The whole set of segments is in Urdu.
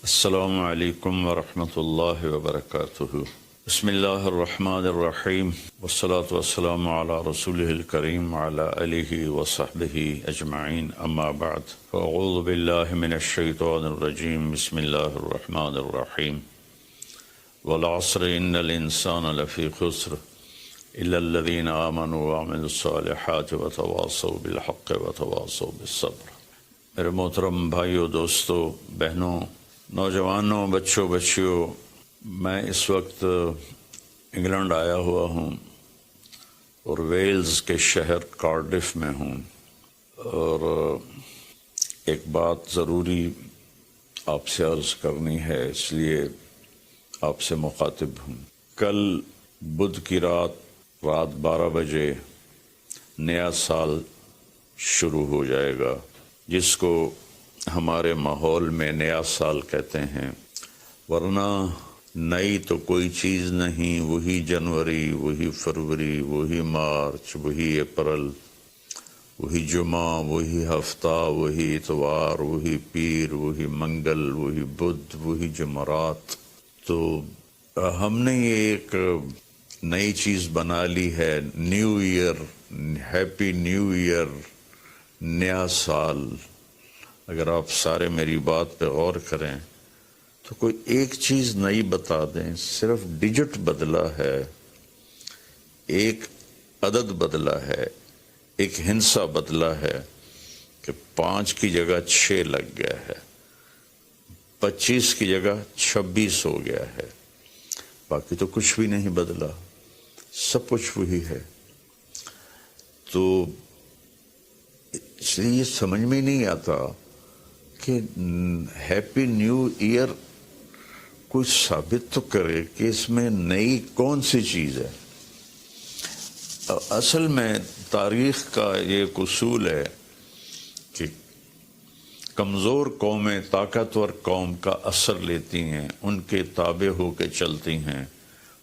السلام علیکم ورحمۃ اللہ وبرکاتہ۔ بسم اللہ الرحمن الرحیم والصلاة والسلام علی رسولہ الکریم وعلی آلہ وصحبہ اجمعین، اما بعد فاعوذ باللہ من الشیطان الرجیم، بسم اللہ الرحمن الرحیم۔ والعصر ان الانسان لفی خسر الا الذین آمنوا وعملوا الصالحات وتواصوا بالحق وتواصوا بالصبر۔ میرے محترم بھائیوں، دوستوں، بہنوں، نوجوانوں، بچوں، بچیوں، میں اس وقت انگلینڈ آیا ہوا ہوں اور ویلز کے شہر کارڈف میں ہوں، اور ایک بات ضروری آپ سے عرض کرنی ہے، اس لیے آپ سے مخاطب ہوں۔ کل بدھ کی رات 12 بجے نیا سال شروع ہو جائے گا، جس کو ہمارے ماحول میں نیا سال کہتے ہیں، ورنہ نئی تو کوئی چیز نہیں، وہی جنوری، وہی فروری، وہی مارچ، وہی اپریل، وہی جمعہ، وہی ہفتہ، وہی اتوار، وہی پیر، وہی منگل، وہی بدھ، وہی جمعرات۔ تو ہم نے یہ ایک نئی چیز بنا لی ہے، new year, happy new year, نیا سال۔ اگر آپ سارے میری بات پہ غور کریں تو کوئی ایک چیز نئی بتا دیں، صرف ڈیجٹ بدلا ہے، ایک عدد بدلا ہے، ایک ہندسہ بدلا ہے کہ 5 کی جگہ 6 لگ گیا ہے، 25 کی جگہ 26 ہو گیا ہے، باقی تو کچھ بھی نہیں بدلا، سب کچھ وہی ہے۔ تو اس لیے یہ سمجھ میں نہیں آتا کہ ہیپی نیو ایئر کچھ ثابت تو کرے کہ اس میں نئی کون سی چیز ہے۔ اصل میں تاریخ کا یہ ایک اصول ہے کہ کمزور قومیں طاقتور قوم کا اثر لیتی ہیں، ان کے تابع ہو کے چلتی ہیں،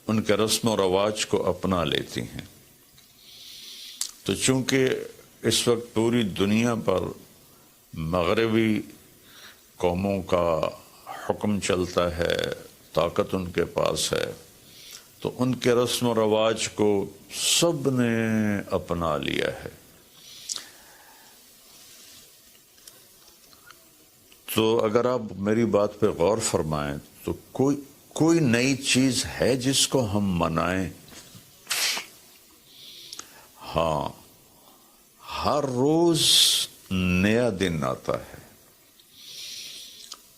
ان کے رسم و رواج کو اپنا لیتی ہیں۔ تو چونکہ اس وقت پوری دنیا پر مغربی قوموں کا حکم چلتا ہے، طاقت ان کے پاس ہے، تو ان کے رسم و رواج کو سب نے اپنا لیا ہے۔ تو اگر آپ میری بات پہ غور فرمائیں تو کوئی نئی چیز ہے جس کو ہم منائیں؟ ہاں، ہر روز نیا دن آتا ہے،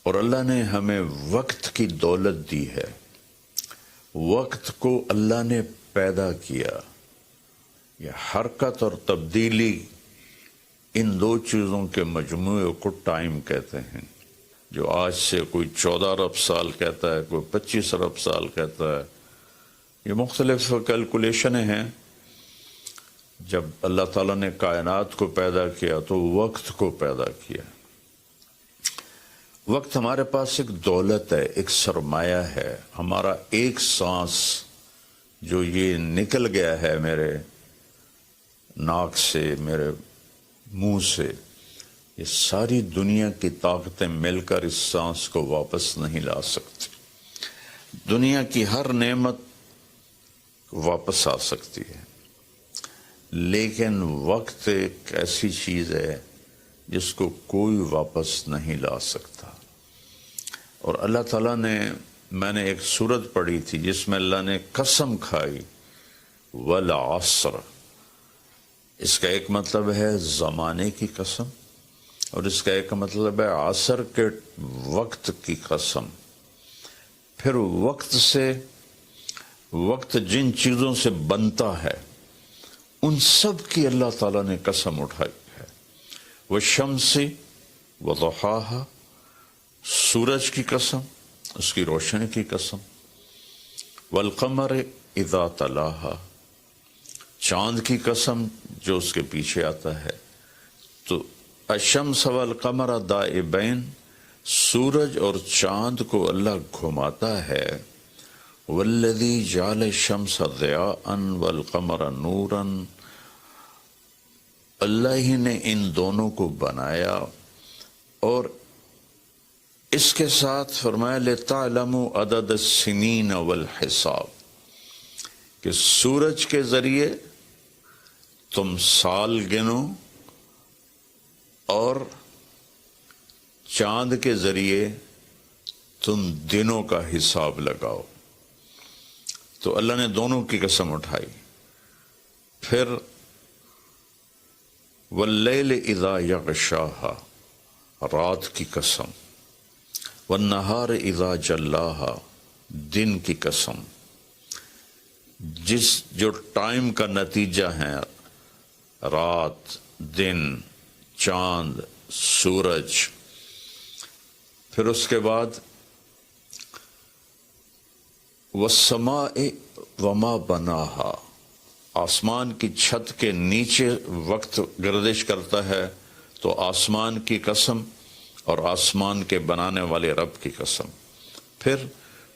اور اللہ نے ہمیں وقت کی دولت دی ہے، وقت کو اللہ نے پیدا کیا۔ یہ حرکت اور تبدیلی، ان 2 چیزوں کے مجموعے کو ٹائم کہتے ہیں۔ جو آج سے کوئی 14 ارب سال کہتا ہے، کوئی 25 ارب سال کہتا ہے، یہ مختلف کیلکولیشنیں ہیں۔ جب اللہ تعالیٰ نے کائنات کو پیدا کیا تو وقت کو پیدا کیا۔ وقت ہمارے پاس ایک دولت ہے، ایک سرمایہ ہے۔ ہمارا ایک سانس جو یہ نکل گیا ہے میرے ناک سے، میرے منہ سے، یہ ساری دنیا کی طاقتیں مل کر اس سانس کو واپس نہیں لا سکتی۔ دنیا کی ہر نعمت واپس آ سکتی ہے، لیکن وقت ایک ایسی چیز ہے جس کو کوئی واپس نہیں لا سکتا۔ اور اللہ تعالیٰ نے، میں نے ایک سورت پڑھی تھی جس میں اللہ نے قسم کھائی، والعصر۔ اس کا ایک مطلب ہے زمانے کی قسم، اور اس کا ایک مطلب ہے عصر کے وقت کی قسم۔ پھر وقت جن چیزوں سے بنتا ہے ان سب کی اللہ تعالیٰ نے قسم اٹھائی ہے۔ والشمس وضحاہا، سورج کی قسم، اس کی روشنی کی قسم۔ والقمر اذا تلاہا، چاند کی قسم جو اس کے پیچھے آتا ہے۔ تو الشمس والقمر دائبین، سورج اور چاند کو اللہ گھماتا ہے۔ والذی جعل الشمس ضیاء والقمر نورا، اللہ ہی نے ان دونوں کو بنایا اور اس کے ساتھ فرمایا لِتَعْلَمُوا عَدَدَ السِّنِينَ وَالْحِسَابِ، کہ سورج کے ذریعے تم سال گنو اور چاند کے ذریعے تم دنوں کا حساب لگاؤ۔ تو اللہ نے دونوں کی قسم اٹھائی۔ پھر وَاللَّيْلِ إِذَا يَغْشَاهَا، رات کی قسم، وَالنَّهَارِ إِذَا جَلَّاهَا، دن کی قسم، جو ٹائم کا نتیجہ ہے، رات، دن، چاند، سورج۔ پھر اس کے بعد وَالسَّمَاءِ وَمَا بَنَاهَا، آسمان کی چھت کے نیچے وقت گردش کرتا ہے تو آسمان کی قسم اور آسمان کے بنانے والے رب کی قسم۔ پھر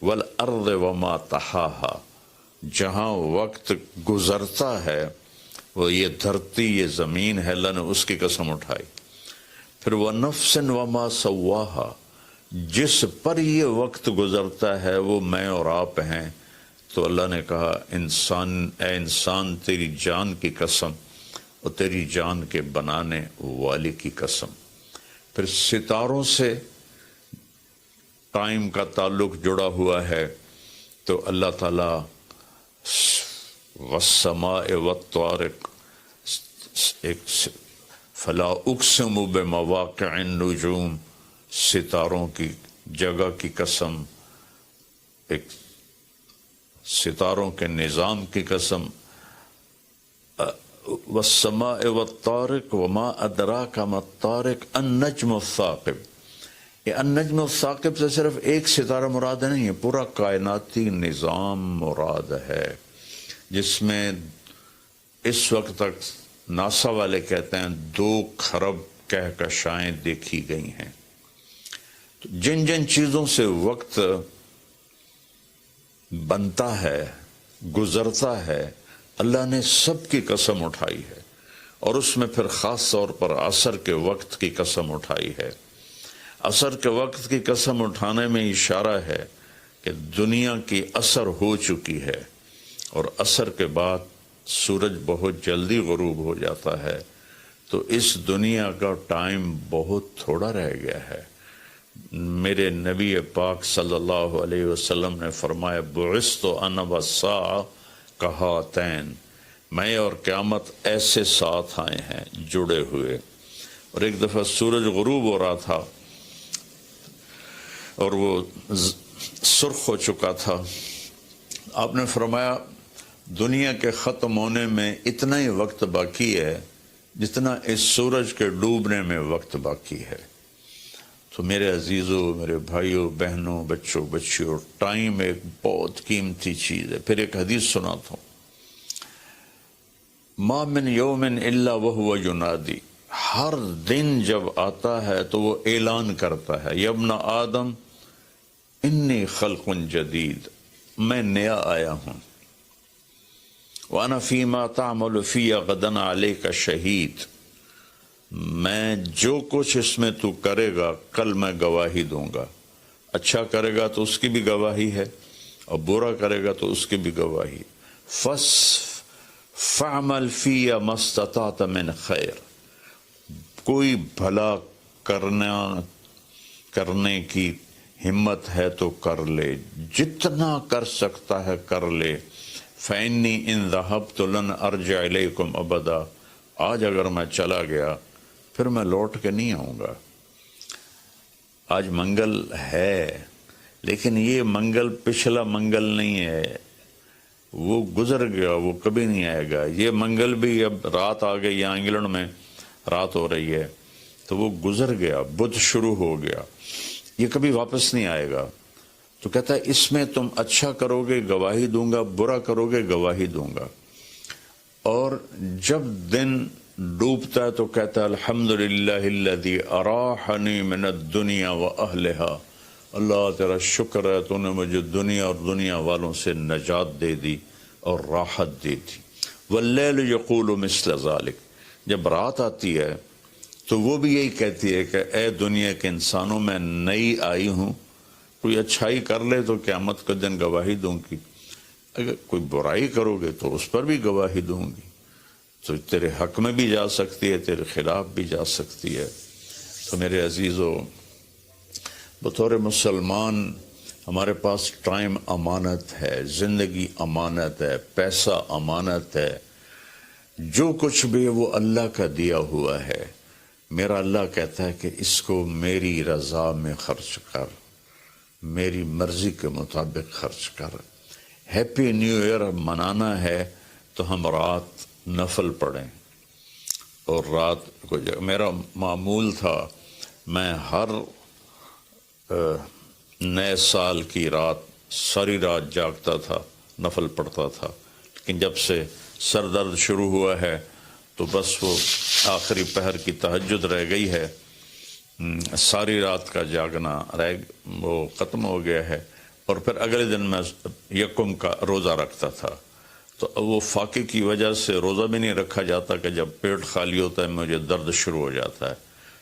وَالْأَرْضِ وَمَا طَحَاهَا، جہاں وقت گزرتا ہے وہ یہ دھرتی، یہ زمین ہے، اللہ نے اس کی قسم اٹھائی۔ پھر وَنَفْسٍ وَمَا سَوَّاهَا، جس پر یہ وقت گزرتا ہے وہ میں اور آپ ہیں، تو اللہ نے کہا اے انسان تیری جان کی قسم اور تیری جان کے بنانے والے کی قسم۔ پھر ستاروں سے ٹائم کا تعلق جڑا ہوا ہے، تو اللہ تعالیٰ والسماء والطارق، فلا اقسم بمواقع النجوم، ستاروں کی جگہ کی قسم، ایک ستاروں کے نظام کی قسم۔ والسماء والطارق وما ادراک ما الطارق النجم الثاقب، یہ النجم الثاقب سے صرف ایک ستارہ مراد نہیں ہے، پورا کائناتی نظام مراد ہے، جس میں اس وقت تک ناسا والے کہتے ہیں 2 کھرب کہکشائیں دیکھی گئی ہیں۔ تو جن جن چیزوں سے وقت بنتا ہے، گزرتا ہے، اللہ نے سب کی قسم اٹھائی ہے، اور اس میں پھر خاص طور پر عصر کے وقت کی قسم اٹھائی ہے۔ عصر کے وقت کی قسم اٹھانے میں اشارہ ہے کہ دنیا کی عصر ہو چکی ہے، اور عصر کے بعد سورج بہت جلدی غروب ہو جاتا ہے، تو اس دنیا کا ٹائم بہت تھوڑا رہ گیا ہے۔ میرے نبی پاک صلی اللہ علیہ وسلم نے فرمایا بعثت انا والساعہ کہاتین، میں اور قیامت ایسے ساتھ آئے ہیں جڑے ہوئے۔ اور ایک دفعہ سورج غروب ہو رہا تھا اور وہ سرخ ہو چکا تھا، آپ نے فرمایا دنیا کے ختم ہونے میں اتنا ہی وقت باقی ہے جتنا اس سورج کے ڈوبنے میں وقت باقی ہے۔ تو میرے عزیزوں، میرے بھائیوں، بہنوں، بچوں، بچیوں، ٹائم ایک بہت قیمتی چیز ہے۔ پھر ایک حدیث سناتا ہوں، ما من یوم الا وهو ینادی، ہر دن جب آتا ہے تو وہ اعلان کرتا ہے، یا ابن آدم انی خلق جدید، میں نیا آیا ہوں، وَأَنَا فِي مَا تَعْمَلُ فِي غَدًا عَلَيْكَ شہید، میں جو کچھ اس میں تو کرے گا کل میں گواہی دوں گا، اچھا کرے گا تو اس کی بھی گواہی ہے اور برا کرے گا تو اس کی بھی گواہی۔ فَعْمَلْ فِيَ مَا اسْتَطَعْتَ مِنْ خَيْرٍ، کوئی بھلا کرنے کی ہمت ہے تو کر لے، جتنا کر سکتا ہے کر لے۔ فَإِنِّي إِن ذَهَبْتُ لَنْ أَرْجِعَ إِلَيْكُمْ أَبَدًا، آج اگر میں چلا گیا پھر میں لوٹ کے نہیں آؤں گا۔ آج منگل ہے، لیکن یہ منگل پچھلا منگل نہیں ہے، وہ گزر گیا، وہ کبھی نہیں آئے گا۔ یہ منگل بھی اب رات آ گئی، یہاں انگلینڈ میں رات ہو رہی ہے، تو وہ گزر گیا، بدھ شروع ہو گیا، یہ کبھی واپس نہیں آئے گا۔ تو کہتا ہے اس میں تم اچھا کرو گے گواہی دوں گا، برا کرو گے گواہی دوں گا۔ اور جب دن ڈوبتا ہے تو کہتا ہے الحمدللہ الذی اراحنی من الدنیا واہلها، اللہ تیرا شکر ہے تو نے مجھے دنیا اور دنیا والوں سے نجات دے دی اور راحت دے دی۔ واللیل یقول مثل ذلک، جب رات آتی ہے تو وہ بھی یہی کہتی ہے کہ اے دنیا کے انسانوں، میں نئی آئی ہوں، کوئی اچھائی کر لے تو قیامت کا دن گواہی دوں گی، اگر کوئی برائی کرو گے تو اس پر بھی گواہی دوں گی، تو تیرے حق میں بھی جا سکتی ہے، تیرے خلاف بھی جا سکتی ہے۔ تو میرے عزیزو، بطور مسلمان ہمارے پاس ٹائم امانت ہے، زندگی امانت ہے، پیسہ امانت ہے، جو کچھ بھی وہ اللہ کا دیا ہوا ہے۔ میرا اللہ کہتا ہے کہ اس کو میری رضا میں خرچ کر، میری مرضی کے مطابق خرچ کر۔ ہیپی نیو ایئر منانا ہے تو ہم رات نفل پڑھیں، اور رات کو میرا معمول تھا، میں ہر نئے سال کی رات ساری رات جاگتا تھا، نفل پڑھتا تھا، لیکن جب سے سر درد شروع ہوا ہے تو بس وہ آخری پہر کی تہجد رہ گئی ہے، ساری رات کا جاگنا وہ ختم ہو گیا ہے، اور پھر اگلے دن میں یکم کا روزہ رکھتا تھا، تو وہ فاقے کی وجہ سے روزہ بھی نہیں رکھا جاتا کہ جب پیٹ خالی ہوتا ہے مجھے درد شروع ہو جاتا ہے۔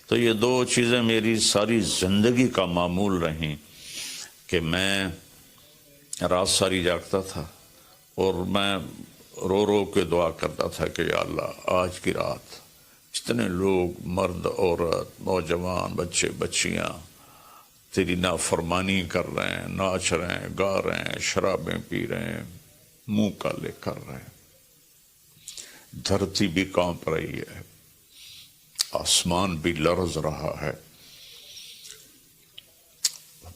تو یہ دو چیزیں میری ساری زندگی کا معمول رہیں کہ میں رات ساری جاگتا تھا، اور میں رو رو کے دعا کرتا تھا کہ یا اللہ آج کی رات جتنے لوگ، مرد عورت، نوجوان، بچے بچیاں تیری نافرمانی کر رہے ہیں، ناچ رہے ہیں، گا رہے ہیں، شرابیں پی رہے ہیں، منہ کالے کر رہے ہیں، دھرتی بھی کانپ رہی ہے، آسمان بھی لرز رہا ہے،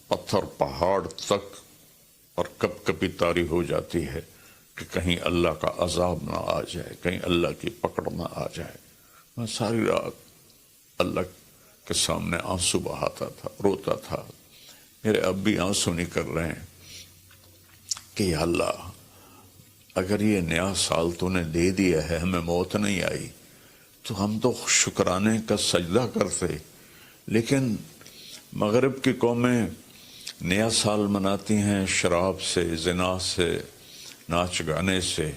پتھر پہاڑ تک اور کپ کپی طاری ہو جاتی ہے کہ کہیں اللہ کا عذاب نہ آ جائے، کہیں اللہ کی پکڑ نہ آ جائے۔ میں ساری رات اللہ کے سامنے آنسو بہاتا تھا، روتا تھا، میرے اب بھی آنسو نکل رہے ہیں کہ یا اللہ اگر یہ نیا سال تو نے دے دیا ہے، ہمیں موت نہیں آئی، تو ہم تو شکرانے کا سجدہ کرتے، لیکن مغرب کی قومیں نیا سال مناتی ہیں شراب سے، زنا سے، ناچ گانے سے،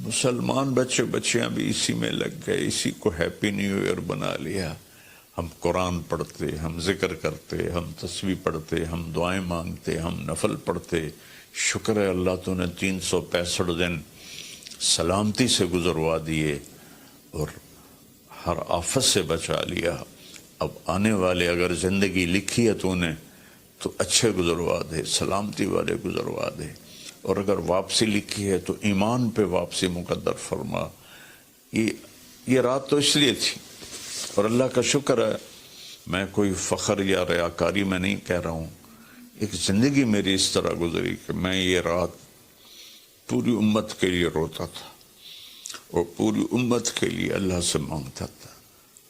مسلمان بچے بچیاں بھی اسی میں لگ گئے، اسی کو ہیپی نیو ایئر بنا لیا۔ ہم قرآن پڑھتے، ہم ذکر کرتے، ہم تسبیح پڑھتے، ہم دعائیں مانگتے، ہم نفل پڑھتے، شکر ہے اللہ تو نے 365 دن سلامتی سے گزروا دیے اور ہر آفت سے بچا لیا۔ اب آنے والے اگر زندگی لکھی ہے تو نے تو اچھے گزروا دے، سلامتی والے گزروا دے، اور اگر واپسی لکھی ہے تو ایمان پہ واپسی مقدر فرما۔ یہ رات تو اس لیے تھی، اور اللہ کا شکر ہے، میں کوئی فخر یا ریاکاری میں نہیں کہہ رہا ہوں، ایک زندگی میری اس طرح گزری کہ میں یہ رات پوری امت کے لیے روتا تھا، اور پوری امت کے لیے اللہ سے مانگتا تھا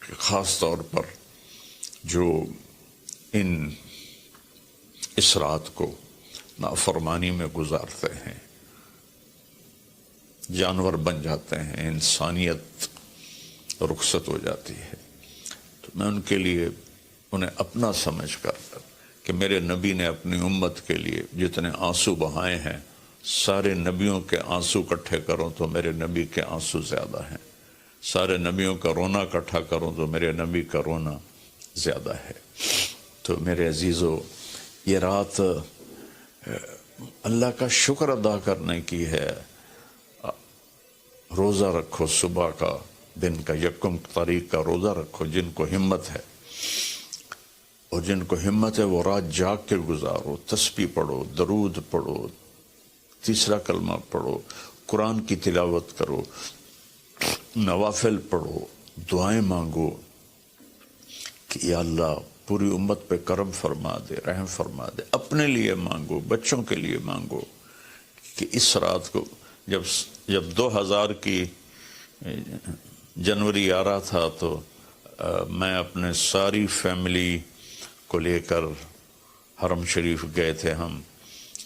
کہ خاص طور پر جو اس رات کو نافرمانی میں گزارتے ہیں، جانور بن جاتے ہیں، انسانیت رخصت ہو جاتی ہے، تو میں ان کے لیے انہیں اپنا سمجھ کر کہ میرے نبی نے اپنی امت کے لیے جتنے آنسو بہائے ہیں، سارے نبیوں کے آنسو اکٹھے کروں تو میرے نبی کے آنسو زیادہ ہیں، سارے نبیوں کا رونا اکٹھا کروں تو میرے نبی کا رونا زیادہ ہے۔ تو میرے عزیزو، یہ رات اللہ کا شکر ادا کرنے کی ہے۔ روزہ رکھو، صبح کا دن کا یکم تاریخ کا روزہ رکھو جن کو ہمت ہے، اور جن کو ہمت ہے وہ رات جاگ کے گزارو، تسبیح پڑھو، درود پڑھو، تیسرا کلمہ پڑھو، قرآن کی تلاوت کرو، نوافل پڑھو، دعائیں مانگو کہ یا اللہ پوری امت پہ کرم فرما دے، رحم فرما دے، اپنے لیے مانگو، بچوں کے لیے مانگو کہ اس رات کو جب 2000 کی جنوری آ رہا تھا تو میں اپنے ساری فیملی کو لے کر حرم شریف گئے تھے ہم،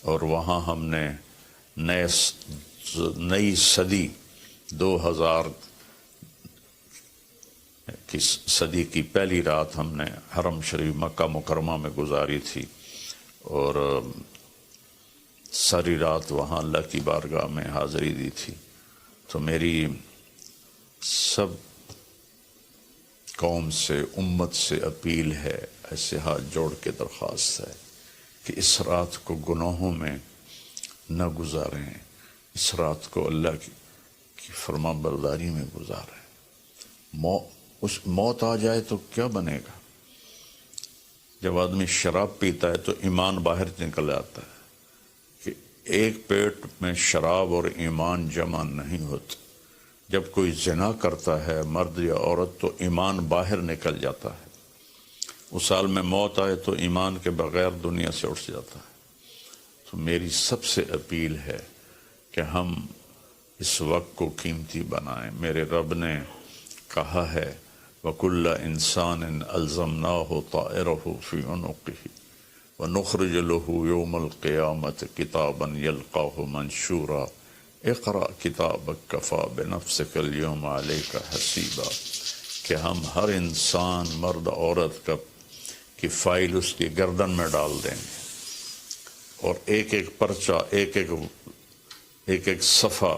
اور وہاں ہم نے نئی صدی 2000 کی صدی کی پہلی رات ہم نے حرم شریف مکہ مکرمہ میں گزاری تھی، اور ساری رات وہاں اللہ کی بارگاہ میں حاضری دی تھی۔ تو میری سب قوم سے، امت سے اپیل ہے، ایسے ہاتھ جوڑ کے درخواست ہے کہ اس رات کو گناہوں میں نہ گزاریں، اس رات کو اللہ کی فرما برداری میں گزاریں۔ موت آ جائے تو کیا بنے گا؟ جب آدمی شراب پیتا ہے تو ایمان باہر نکل آتا ہے کہ ایک پیٹ میں شراب اور ایمان جمع نہیں ہوتا۔ جب کوئی زنا کرتا ہے مرد یا عورت تو ایمان باہر نکل جاتا ہے۔ اس سال میں موت آئے تو ایمان کے بغیر دنیا سے اٹھ جاتا ہے۔ تو میری سب سے اپیل ہے کہ ہم اس وقت کو قیمتی بنائیں۔ میرے رب نے کہا ہے وَكُلَّ إِنسَانٍ أَلْزَمْنَاهُ طَائِرَهُ فِي عُنُقِهِ وَنُخْرِجُ لَهُ يَوْمَ الْقِيَامَةِ كِتَابًا يَلْقَاهُ مَنْشُورًا اقرأ کتابک کفیٰ بنفسک اليوم علیک حسیبا، کہ ہم ہر انسان مرد عورت کی فائل اس کی گردن میں ڈال دیں گے اور ایک ایک پرچہ ایک ایک صفحہ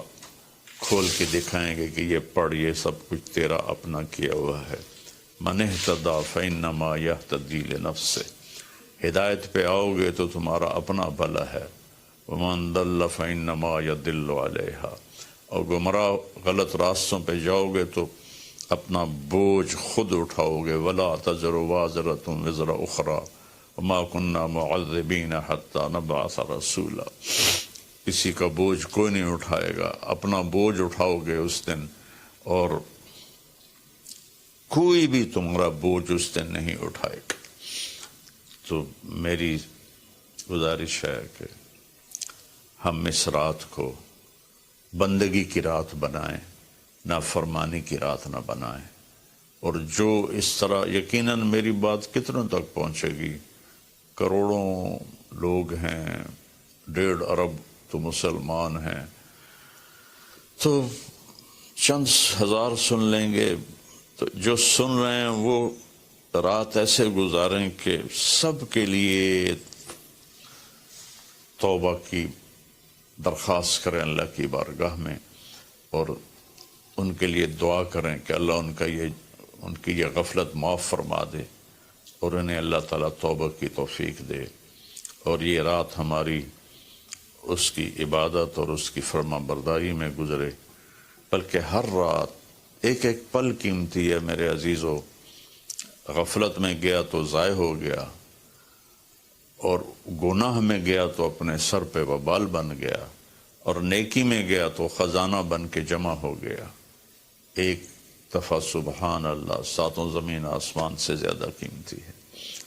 کھول کے دکھائیں گے کہ یہ پڑھ، یہ سب کچھ تیرا اپنا کیا ہوا ہے۔ من اہتدی فإنما یہتدی لنفسہ، ہدایت پہ آؤ گے تو تمہارا اپنا بھلا ہے۔ وَمَن ضَلَّ فَإِنَّمَا يَضِلُّ عَلَيْهَا، اور گمراہ غلط راستوں پہ جاؤ گے تو اپنا بوجھ خود اٹھاؤ گے۔ وَلَا تَزِرُ وَازِرَةٌ وِزْرَ أُخْرَىٰ وَمَا كُنَّا مُعَذِّبِينَ حَتَّىٰ نَبْعَثَ رَسُولًا، کسی کا بوجھ کوئی نہیں اٹھائے گا، اپنا بوجھ اٹھاؤ گے اس دن، اور کوئی بھی تمہارا بوجھ اس دن نہیں اٹھائے گا۔ تو میری گزارش ہے کہ ہم اس رات کو بندگی کی رات بنائیں، نافرمانی کی رات نہ بنائیں۔ اور جو اس طرح، یقیناً میری بات کتنوں تک پہنچے گی، کروڑوں لوگ ہیں، 1.5 ارب تو مسلمان ہیں، تو چند ہزار سن لیں گے، تو جو سن رہے ہیں وہ رات ایسے گزاریں کہ سب کے لیے توبہ کی درخواست کریں اللہ کی بارگاہ میں، اور ان کے لیے دعا کریں کہ اللہ ان کی یہ غفلت معاف فرما دے اور انہیں اللہ تعالیٰ توبہ کی توفیق دے، اور یہ رات ہماری اس کی عبادت اور اس کی فرما برداری میں گزرے۔ بلکہ ہر رات ایک ایک پل قیمتی ہے میرے عزیزو۔ غفلت میں گیا تو ضائع ہو گیا، اور گناہ میں گیا تو اپنے سر پہ وبال بن گیا، اور نیکی میں گیا تو خزانہ بن کے جمع ہو گیا۔ ایک دفعہ سبحان اللہ 7 زمین آسمان سے زیادہ قیمتی ہے۔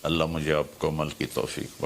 اللہ مجھے آپ کو عمل کی توفیق